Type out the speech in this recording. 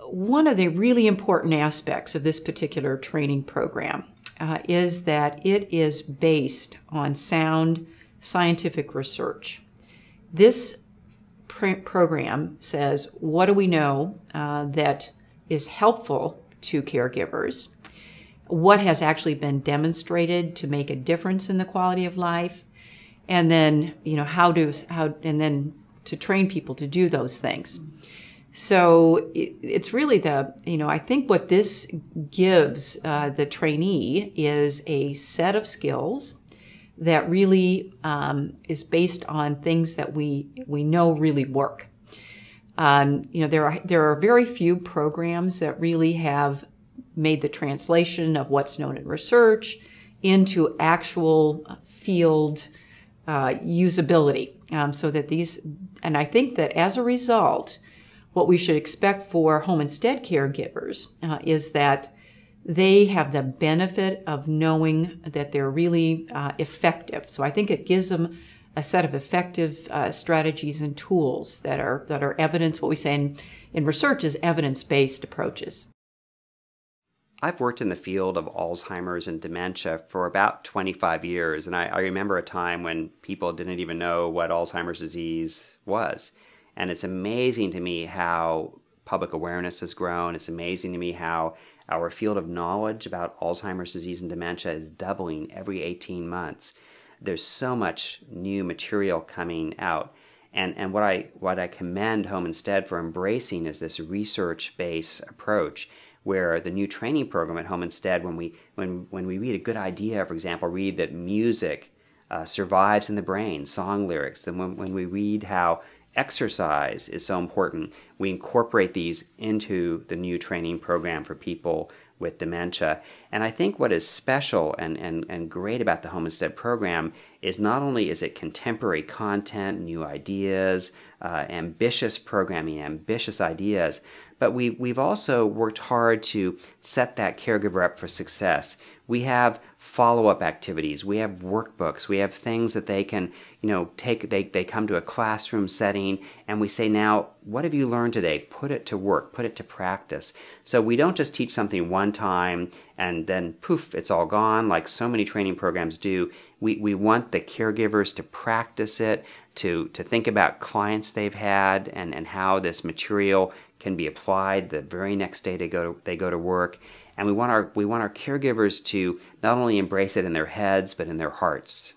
One of the really important aspects of this particular training program is that it is based on sound scientific research. This program says, what do we know that is helpful to caregivers? What has actually been demonstrated to make a difference in the quality of life? And then, and then to train people to do those things. So it's really I think what this gives the trainee is a set of skills that really is based on things that we know really work. There are very few programs that really have made the translation of what's known in research into actual field usability. So that and I think that as a result, what we should expect for home instead caregivers is that they have the benefit of knowing that they're really effective. So I think it gives them a set of effective strategies and tools that are evidence. What we say in research is evidence-based approaches. I've worked in the field of Alzheimer's and dementia for about 25 years, and I remember a time when people didn't even know what Alzheimer's disease was. And it's amazing to me how public awareness has grown. It's amazing to me how our field of knowledge about Alzheimer's disease and dementia is doubling every 18 months. There's so much new material coming out. And what I commend Home Instead for embracing is this research-based approach, where the new training program at Home Instead, when we read a good idea, for example, read that music survives in the brain, song lyrics, then when we read how exercise is so important, we incorporate these into the new training program for people with dementia. And I think what is special and great about the Home Instead program is not only is it contemporary content, new ideas, ambitious programming, ambitious ideas, but we've also worked hard to set that caregiver up for success. We have follow-up activities, we have workbooks, we have things that they can, take. They come to a classroom setting, and we say, now, what have you learned today? Put it to work, put it to practice. So we don't just teach something one time and then poof, it's all gone, like so many training programs do. We want the caregivers to practice it, to think about clients they've had and how this material can be applied the very next day they go to work. And we want our caregivers to not only embrace it in their heads, but in their hearts.